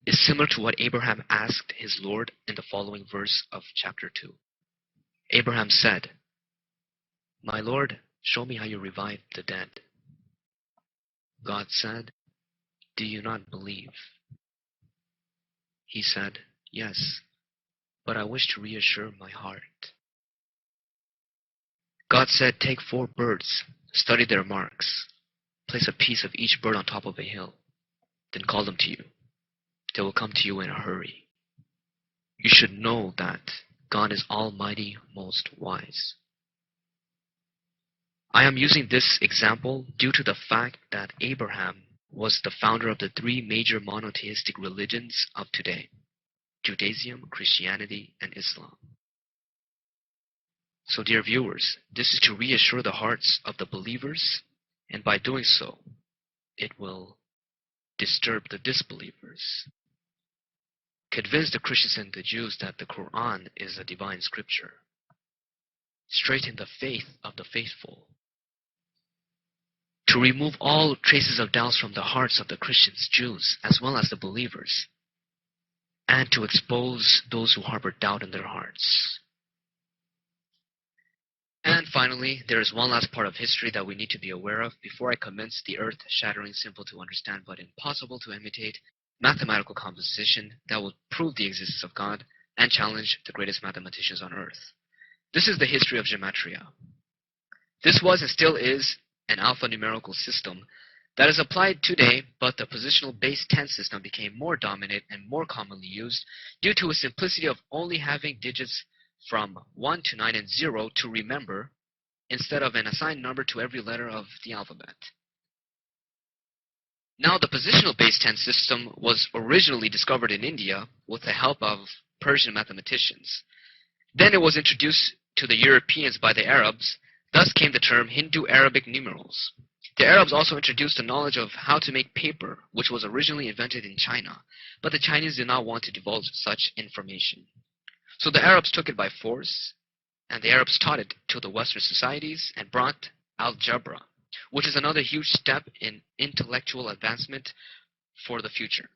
is similar to what Abraham asked his Lord in the following verse of chapter 2. Abraham said, "My Lord, show me how you revive the dead." God said, "Do you not believe?" He said, "Yes, but I wish to reassure my heart." God said, "Take 4 birds, study their marks, place a piece of each bird on top of a hill, then call them to you. They will come to you in a hurry. You should know that God is Almighty, most wise." I am using this example due to the fact that Abraham was the founder of the 3 major monotheistic religions of today: Judaism, Christianity, and Islam. So dear viewers, this is to reassure the hearts of the believers, and by doing so, it will disturb the disbelievers. Convince the Christians and the Jews that the Quran is a divine scripture. Straighten the faith of the faithful. To remove all traces of doubts from the hearts of the Christians, Jews, as well as the believers, and to expose those who harbor doubt in their hearts. And finally, there is one last part of history that we need to be aware of before I commence the earth-shattering, simple to understand but impossible to imitate mathematical composition that will prove the existence of God and challenge the greatest mathematicians on earth. This is the history of gematria. This was and still is an alphanumerical system that is applied today, but the positional base 10 system became more dominant and more commonly used due to its simplicity of only having digits from 1 to 9 and 0 to remember, instead of an assigned number to every letter of the alphabet. Now, the positional base 10 system was originally discovered in India with the help of Persian mathematicians. Then it was introduced to the Europeans by the Arabs. Thus came the term Hindu-Arabic numerals. The Arabs also introduced the knowledge of how to make paper, which was originally invented in China, but the Chinese did not want to divulge such information. So the Arabs took it by force, and the Arabs taught it to the Western societies and brought algebra, which is another huge step in intellectual advancement for the future.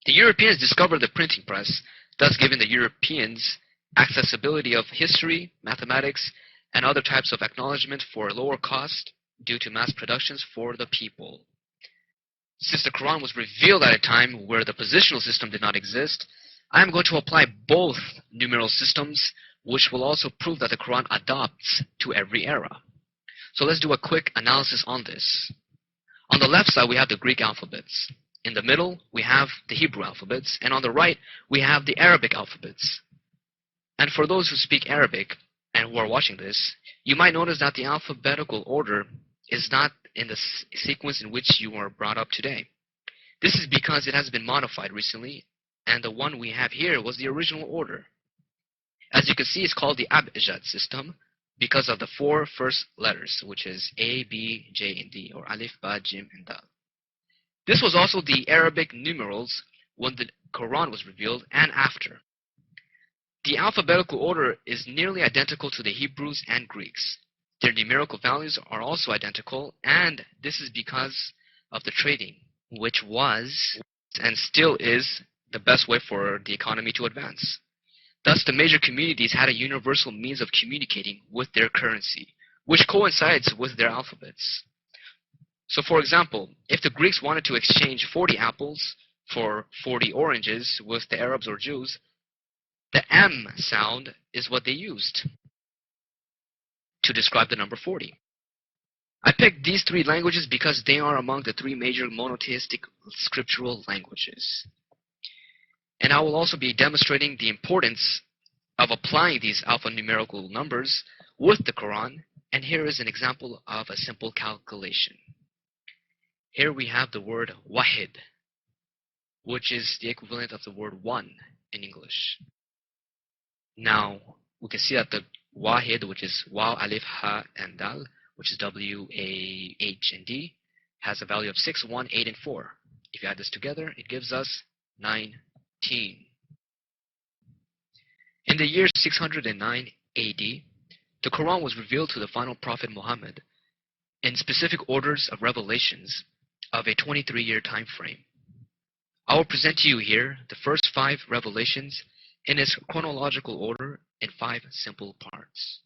The Europeans discovered the printing press, thus giving the Europeans accessibility of history, mathematics, and other types of acknowledgement for lower cost due to mass productions for the people. Since the Quran was revealed at a time where the positional system did not exist, I am going to apply both numeral systems, which will also prove that the Quran adopts to every era. So let's do a quick analysis on this. On the left side, we have the Greek alphabets. In the middle, we have the Hebrew alphabets. And on the right, we have the Arabic alphabets. And for those who speak Arabic and who are watching this, you might notice that the alphabetical order is not in the sequence in which you are brought up today. This is because it has been modified recently, and the one we have here was the original order. As you can see, it's called the Abidjan System because of the 4 first letters, which is A, B, J, and D, or Alif, Ba, Jim, and Dal. This was also the Arabic numerals when the Quran was revealed and after. The alphabetical order is nearly identical to the Hebrews and Greeks. Their numerical values are also identical, and this is because of the trading, which was and still is the best way for the economy to advance. Thus, the major communities had a universal means of communicating with their currency, which coincides with their alphabets. So, for example, if the Greeks wanted to exchange 40 apples for 40 oranges with the Arabs or Jews, the M sound is what they used to describe the number 40. I picked these 3 languages because they are among the 3 major monotheistic scriptural languages. And I will also be demonstrating the importance of applying these alphanumerical numbers with the Quran, and here is an example of a simple calculation. Here we have the word wahid, which is the equivalent of the word one in English. Now, we can see that the wahid, which is waw, alif, ha, and dal, which is W, A, H, and D, has a value of 6, 1, 8, and 4. If you add this together, it gives us 19. In the year 609 AD, the Quran was revealed to the final prophet Muhammad in specific orders of revelations of a 23-year time frame. I I will present to you here the first 5 revelations in its chronological order in 5 simple parts.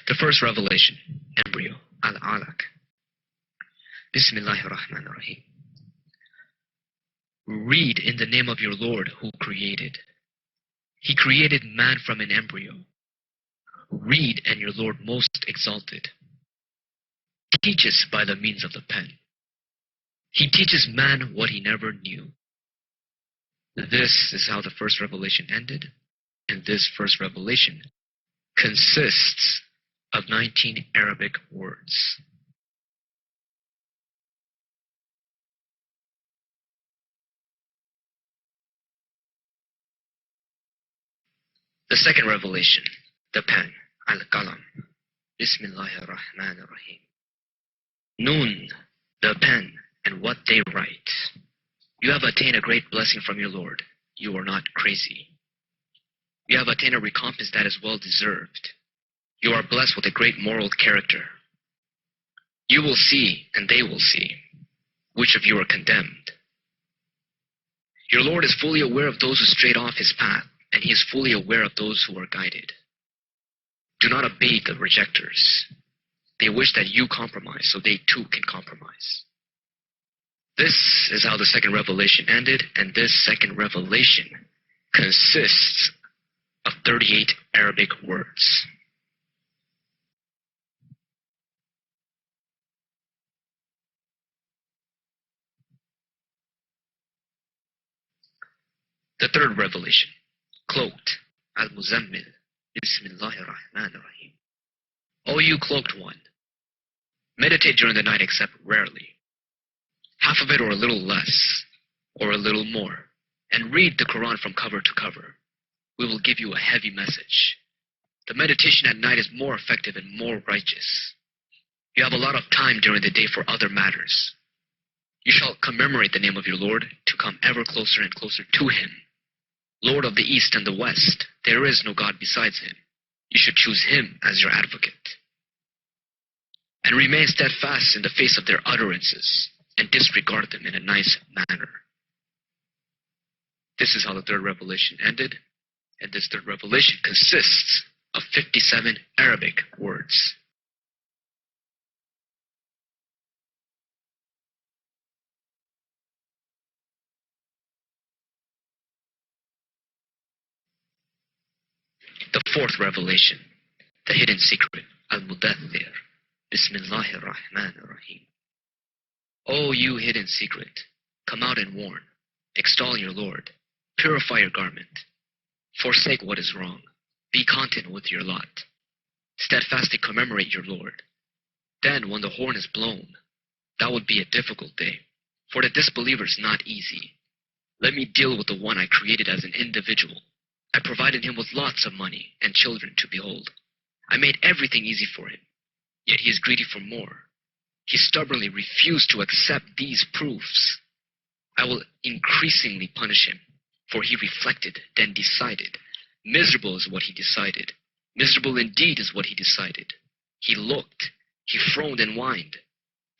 The first revelation, embryo, al-alaq. Bismillahir Rahmanir Rahim. Read in the name of your Lord who created. He created man from an embryo. Read, and your Lord most exalted teaches by the means of the pen. He teaches man what he never knew. This is how the first revelation ended, and this first revelation consists of 19 Arabic words. The second revelation, the pen, al-qalam. Bismillahir Rahmanir Rahim. Nun, the pen, and what they write. You have attained a great blessing from your Lord. You are not crazy. You have attained a recompense that is well deserved. You are blessed with a great moral character. You will see, and they will see, which of you are condemned. Your Lord is fully aware of those who strayed off his path, and he is fully aware of those who are guided. Do not obey the rejectors. They wish that you compromise, so they too can compromise. This is how the second revelation ended, and this second revelation consists of 38 Arabic words. The third revelation, cloaked, al-muzammil, Bismillahir Rahmanir Rahim. O you cloaked one, meditate during the night except rarely. Half of it or a little less, or a little more, and read the Quran from cover to cover. We will give you a heavy message. The meditation at night is more effective and more righteous. You have a lot of time during the day for other matters. You shall commemorate the name of your Lord to come ever closer and closer to him. Lord of the East and the West, there is no God besides him. You should choose him as your advocate. And remain steadfast in the face of their utterances, and disregard them in a nice manner. This is how the third revelation ended, and this third revelation consists of 57 Arabic words. The fourth revelation, the hidden secret, al-mudaththir, Bismillahir Rahmanir Rahim. O you hidden secret, come out and warn, extol your Lord, purify your garment, forsake what is wrong, be content with your lot, steadfastly commemorate your Lord. Then when the horn is blown, that would be a difficult day, for the disbelievers not easy. Let me deal with the one I created as an individual. I provided him with lots of money and children to behold. I made everything easy for him, yet he is greedy for more. He stubbornly refused to accept these proofs. I will increasingly punish him, for he reflected, then decided. Miserable is what he decided. Miserable indeed is what he decided. He looked, he frowned and whined.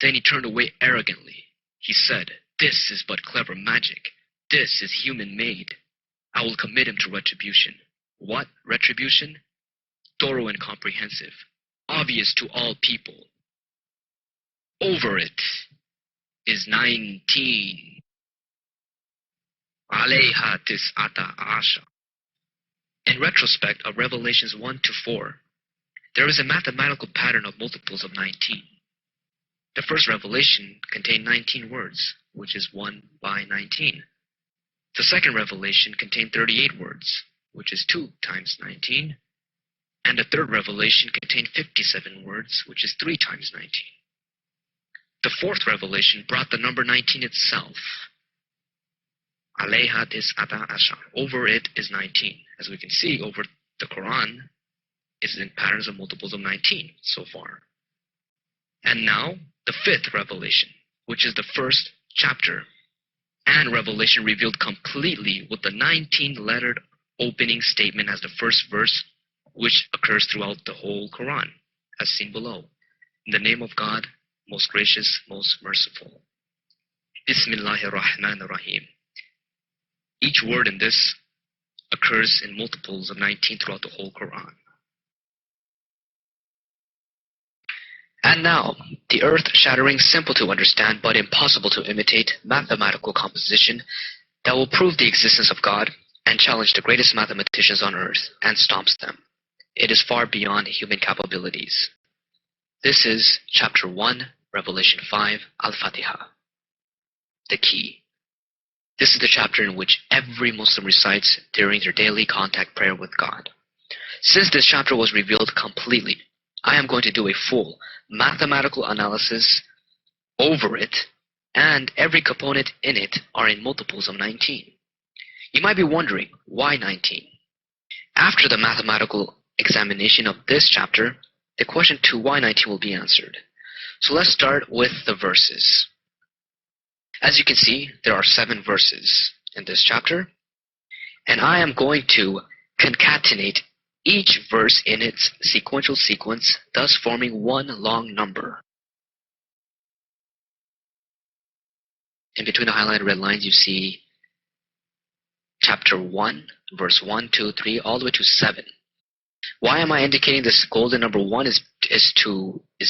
Then he turned away arrogantly. He said, "This is but clever magic. This is human-made. I will commit him to retribution." What retribution? Thorough and comprehensive, obvious to all people. Over it is 19. Alayha tis'ata asha. In retrospect of Revelations 1 to 4, there is a mathematical pattern of multiples of 19. The first revelation contained 19 words, which is 1 by 19. The second revelation contained 38 words, which is 2 times 19. And the third revelation contained 57 words, which is 3 times 19. The fourth revelation brought the number 19 itself. Alayha tis'ata asha. Over it is 19. As we can see, over the Quran is in patterns of multiples of 19 so far. And now, the fifth revelation, which is the first chapter, and revelation revealed completely with the 19-lettered opening statement as the first verse, which occurs throughout the whole Quran, as seen below. In the name of God, most gracious, most merciful. Bismillahir Rahmanir Rahim. Each word in this occurs in multiples of 19 throughout the whole Quran. And now, the earth-shattering, simple to understand but impossible to imitate mathematical composition that will prove the existence of God and challenge the greatest mathematicians on earth and stomps them. It is far beyond human capabilities. This is Chapter 1, Revelation 5, Al-Fatiha. The key. This is the chapter in which every Muslim recites during their daily contact prayer with God. Since this chapter was revealed completely, I am going to do a full mathematical analysis over it, and every component in it are in multiples of 19. You might be wondering, why 19? After the mathematical examination of this chapter, the question to why 19 will be answered. So let's start with the verses. As you can see, there are 7 verses in this chapter, and I am going to concatenate each verse in its sequential sequence, thus forming one long number. In between the highlighted red lines, you see chapter 1, verse 1, 2, 3, all the way to 7. Why am I indicating this golden number 1 is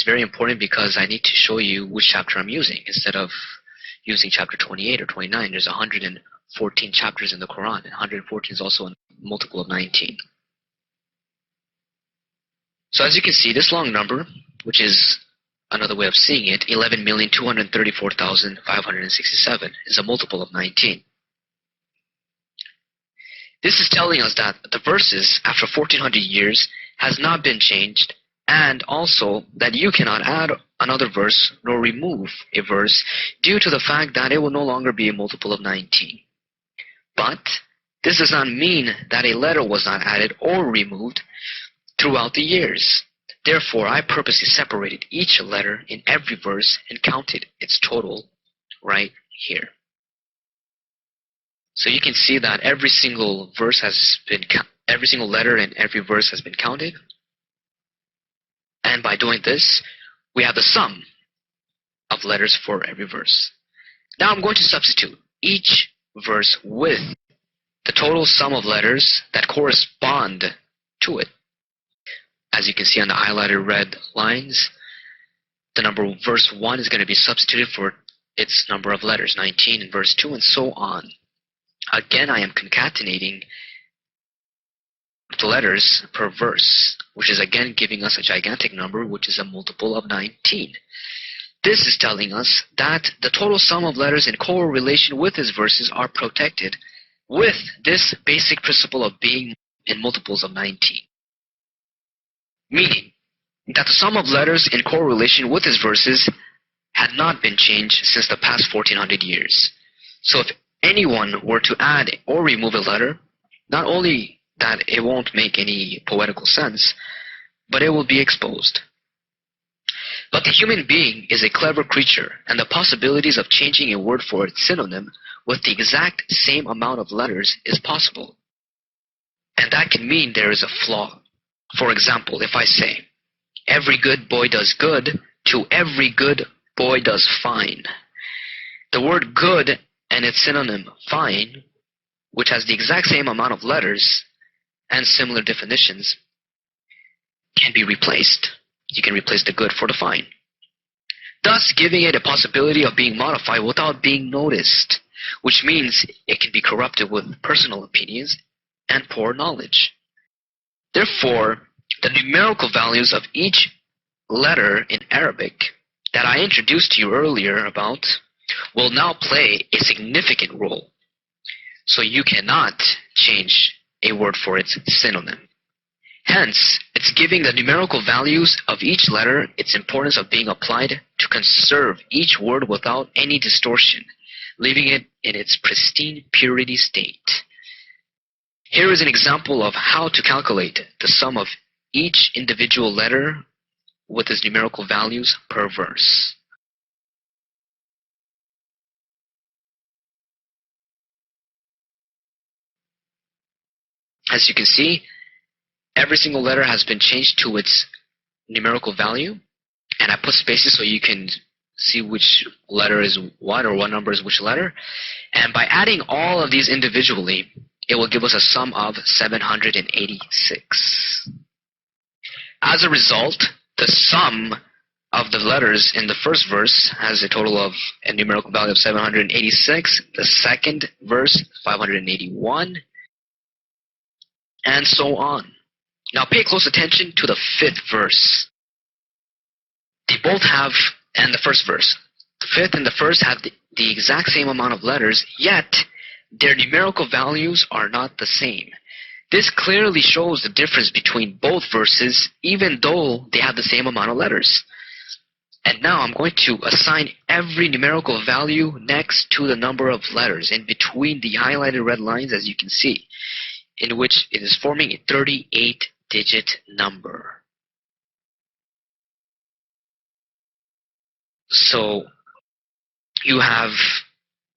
very important, because I need to show you which chapter I'm using instead of using chapter 28 or 29. There's 114 chapters in the Quran, and 114 is also a multiple of 19. So as you can see, this long number, which is another way of seeing it, 11,234,567, is a multiple of 19. This is telling us that the verses after 1400 years has not been changed, and also that you cannot add another verse nor remove a verse due to the fact that it will no longer be a multiple of 19. But this does not mean that a letter was not added or removed throughout the years. Therefore, I purposely separated each letter in every verse and counted its total right here. So you can see that every single letter in every verse has been counted. And by doing this, we have the sum of letters for every verse. Now I'm going to substitute each verse with the total sum of letters that correspond to it. As you can see on the highlighted red lines, the number verse 1 is going to be substituted for its number of letters, 19, in verse 2, and so on. Again, I am concatenating the letters per verse, which is again giving us a gigantic number, which is a multiple of 19. This is telling us that the total sum of letters in correlation with these verses are protected with this basic principle of being in multiples of 19. Meaning that the sum of letters in correlation with these verses had not been changed since the past 1400 years. So if anyone were to add or remove a letter, not only that it won't make any poetical sense, but it will be exposed. But the human being is a clever creature, and the possibilities of changing a word for its synonym with the exact same amount of letters is possible. And that can mean there is a flaw. For example, if I say, every good boy does good, to every good boy does fine. The word good and its synonym fine, which has the exact same amount of letters and similar definitions, can be replaced. You can replace the good for the fine, thus giving it a possibility of being modified without being noticed, which means it can be corrupted with personal opinions and poor knowledge. Therefore, the numerical values of each letter in Arabic that I introduced to you earlier about will now play a significant role. So you cannot change a word for its synonym. Hence, it's giving the numerical values of each letter its importance of being applied to conserve each word without any distortion, leaving it in its pristine purity state. Here is an example of how to calculate the sum of each individual letter with its numerical values per verse. As you can see, every single letter has been changed to its numerical value, and I put spaces so you can see which letter is what, or what number is which letter. And by adding all of these individually, it will give us a sum of 786. As a result, the sum of the letters in the first verse has a total of a numerical value of 786, the second verse 581, and so on. Now pay close attention to the fifth verse. They both have, and the first verse, the fifth and the first have the exact same amount of letters, yet their numerical values are not the same. This clearly shows the difference between both verses, even though they have the same amount of letters. And now I'm going to assign every numerical value next to the number of letters in between the highlighted red lines, as you can see, in which it is forming a 38-digit number. So you have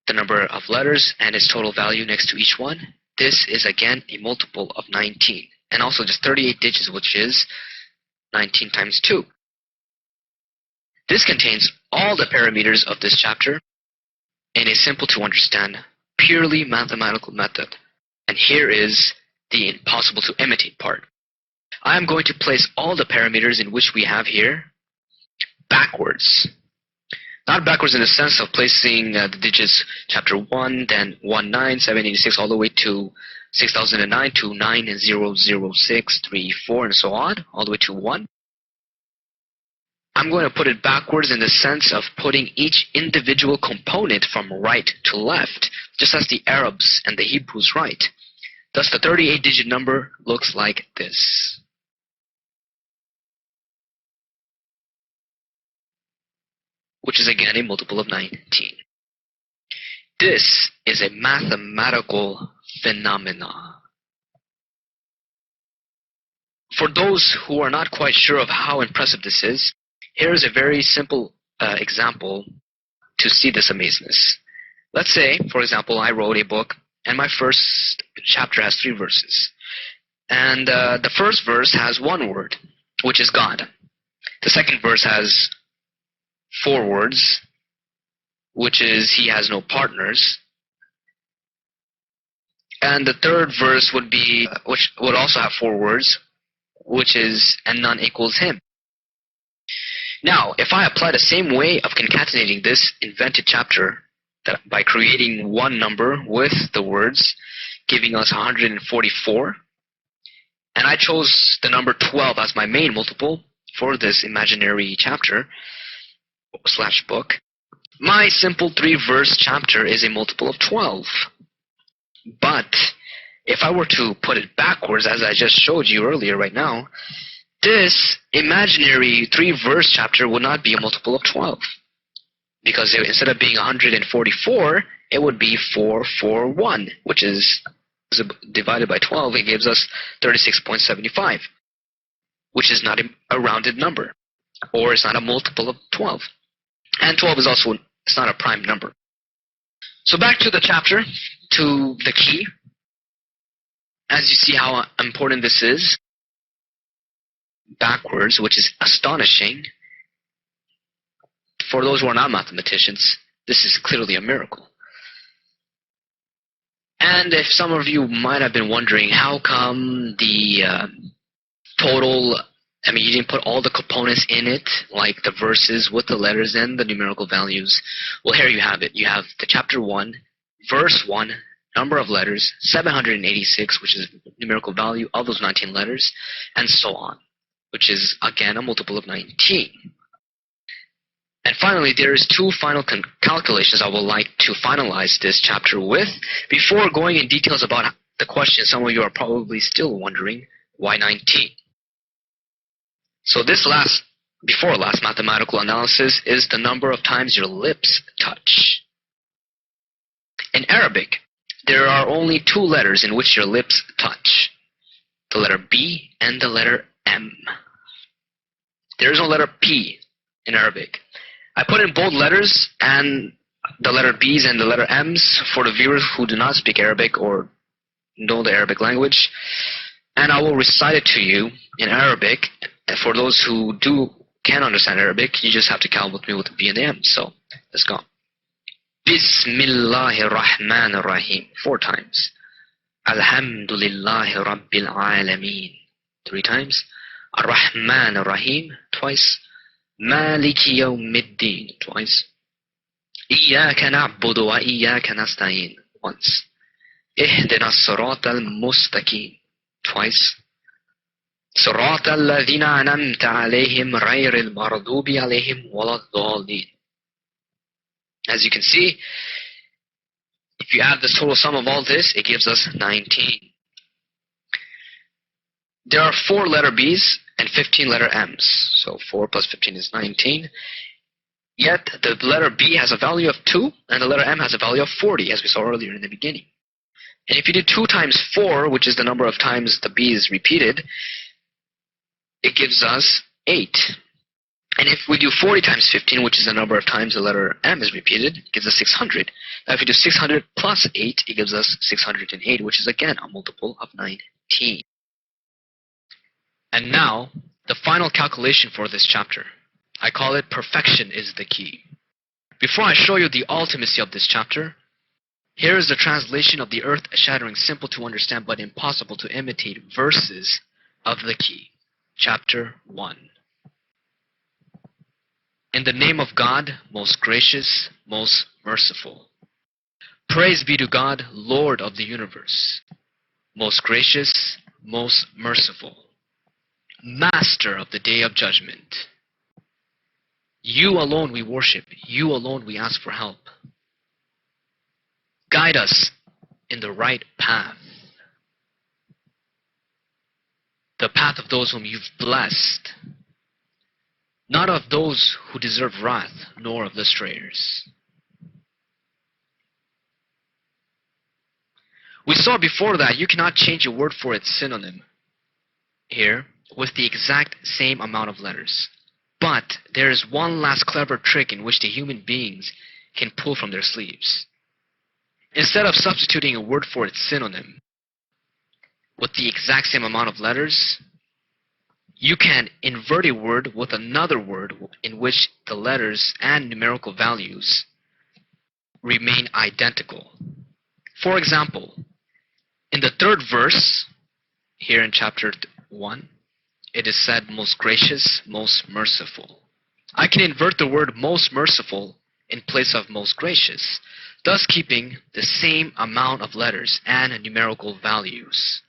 the number of letters and its total value next to each one. This is again a multiple of 19, and also just 38 digits, which is 19 times 2. This contains all the parameters of this chapter in a simple to understand, purely mathematical method. And here is the impossible to imitate part. I am going to place all the parameters in which we have here backwards. Not backwards in the sense of placing the digits chapter 1, then 19786 all the way to 6009 to 900634 and so on, all the way to 1. I'm going to put it backwards in the sense of putting each individual component from right to left, just as the Arabs and the Hebrews write. Thus the 38-digit number looks like this. Which is again a multiple of 19. This is a mathematical phenomenon. For those who are not quite sure of how impressive this is, here is a very simple example to see this amazingness. Let's say, for example, I wrote a book and my first chapter has 3 verses. And the first verse has one word, which is God. The second verse has 4 words, which is he has no partners. And the third verse would be, which would also have 4 words, which is and none equals him. Now, if I apply the same way of concatenating this invented chapter by creating one number with the words, giving us 144, and I chose the number 12 as my main multiple for this imaginary chapter / book, my simple 3-verse chapter is a multiple of 12. But if I were to put it backwards, as I just showed you earlier right now, this imaginary 3-verse chapter would not be a multiple of 12. Because instead of being 144, it would be 441, which is divided by 12, it gives us 36.75, which is not a rounded number, or it's not a multiple of 12. And 12 is also, it's not a prime number. So back to the chapter, to the key. As you see how important this is, backwards, which is astonishing. For those who are not mathematicians, this is clearly a miracle. And if some of you might have been wondering, how come the total, I mean, you didn't put all the components in it, like the verses with the letters and the numerical values. Well, here you have it. You have the chapter 1, verse 1, number of letters, 786, which is the numerical value of those 19 letters, and so on, which is, again, a multiple of 19. And finally, there is 2 final calculations I would like to finalize this chapter with. Before going in details about the question, some of you are probably still wondering, why 19? So this before last mathematical analysis is the number of times your lips touch. In Arabic, there are only 2 letters in which your lips touch, the letter B and the letter M. There is no letter P in Arabic. I put in bold letters and the letter B's and the letter M's for the viewers who do not speak Arabic or know the Arabic language, and I will recite it to you in Arabic. And for those who can understand Arabic, you just have to count with me with the B and the M. So let's go. Bismillahir Rahmanir Rahim. 4 times. Alhamdulillahi Rabbil Alameen. 3 times. Ar-Rahmanir Rahim. Twice. Maliki Yawmiddin. Twice. Iyyaka na'budu wa iyyaka nasta'in. Once. Ihdina as-siratal mustaqim. Twice. Siratal ladhina an'amta alayhim ghayril maghdubi alayhim waladdallin. As you can see, if you add the total sum of all this, it gives us 19. There are 4 letter B's and 15 letter M's. So 4 plus 15 is 19. Yet the letter B has a value of 2 and the letter M has a value of 40, as we saw earlier in the beginning. And if you do 2 times 4, which is the number of times the B is repeated, it gives us 8. And if we do 40 times 15, which is the number of times the letter M is repeated, it gives us 600. Now if we do 600 plus 8, it gives us 608, which is again a multiple of 19. And now, the final calculation for this chapter. I call it perfection is the key. Before I show you the ultimacy of this chapter, here is the translation of the earth-shattering, simple to understand but impossible to imitate verses of the key. Chapter 1. In the name of God, most gracious, most merciful. Praise be to God, Lord of the universe, most gracious, most merciful, Master of the day of judgment. You alone we worship, you alone we ask for help. Guide us in the right path, the path of those whom you've blessed, not of those who deserve wrath, nor of the strayers. We saw before that you cannot change a word for its synonym here with the exact same amount of letters. But there is one last clever trick in which the human beings can pull from their sleeves. Instead of substituting a word for its synonym with the exact same amount of letters, you can invert a word with another word in which the letters and numerical values remain identical. For example, in the 3rd verse, here in chapter 1, it is said, most gracious, most merciful. I can invert the word most merciful in place of most gracious, thus keeping the same amount of letters and numerical values.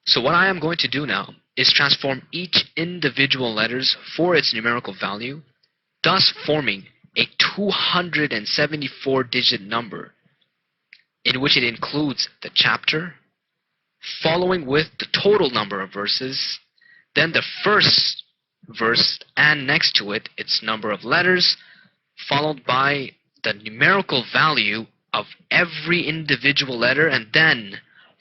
So what I am going to do now is transform each individual letters for its numerical value, thus forming a 274-digit number in which it includes the chapter, following with the total number of verses, then the first verse and next to it its number of letters, followed by the numerical value of every individual letter, and then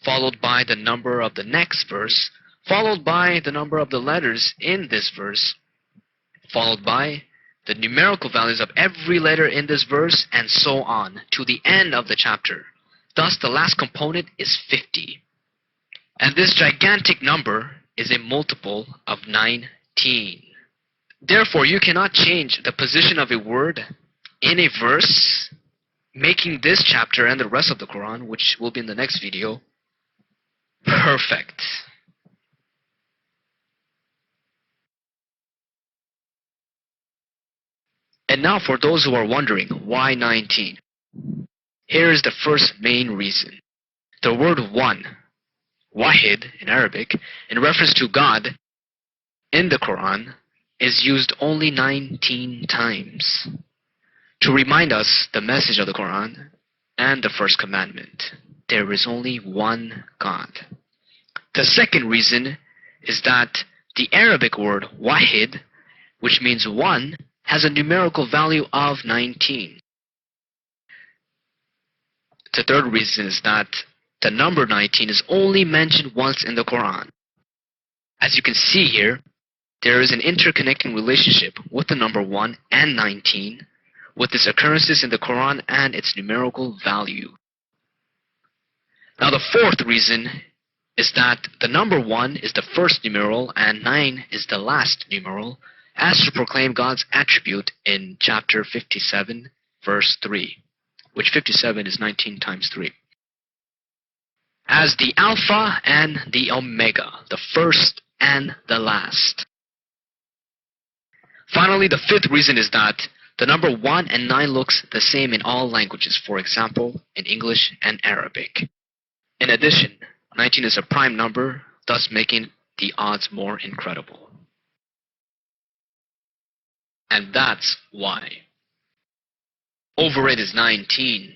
followed by the number of the next verse, followed by the number of the letters in this verse, followed by the numerical values of every letter in this verse, and so on to the end of the chapter. Thus the last component is 50. And this gigantic number is a multiple of 19. Therefore, you cannot change the position of a word in a verse, making this chapter and the rest of the Quran, which will be in the next video, perfect. And now for those who are wondering, why 19? Here is the first main reason. The word one, wahid in Arabic, in reference to God in the Quran, is used only 19 times to remind us the message of the Quran and the first commandment. There is only one God. The second reason is that the Arabic word wahid, which means one, has a numerical value of 19. The third reason is that the number 19 is only mentioned once in the Quran. As you can see here, there is an interconnecting relationship with the number 1 and 19, with its occurrences in the Quran and its numerical value. Now the fourth reason is that the number 1 is the first numeral and 9 is the last numeral, as to proclaim God's attribute in chapter 57, verse 3, which 57 is 19 times 3. As the Alpha and the Omega, the first and the last. Finally, the fifth reason is that the number 1 and 9 looks the same in all languages, for example, in English and Arabic. In addition, 19 is a prime number, thus making the odds more incredible. And that's why. Over it is 19.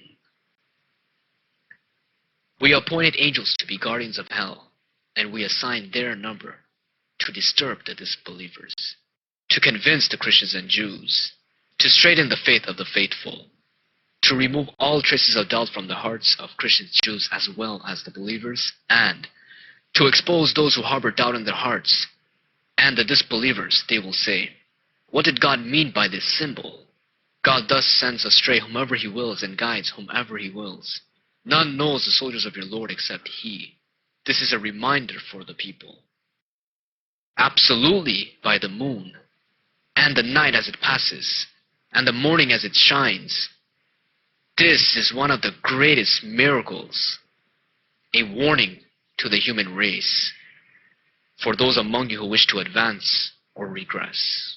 We appointed angels to be guardians of hell, and we assigned their number to disturb the disbelievers, to convince the Christians and Jews, to straighten the faith of the faithful, to remove all traces of doubt from the hearts of Christians, Jews, as well as the believers, and to expose those who harbor doubt in their hearts. And the disbelievers, they will say, what did God mean by this symbol? God thus sends astray whomever he wills and guides whomever he wills. None knows the soldiers of your Lord except he. This is a reminder for the people. Absolutely by the moon, and the night as it passes, and the morning as it shines. This is one of the greatest miracles, a warning to the human race, for those among you who wish to advance or regress.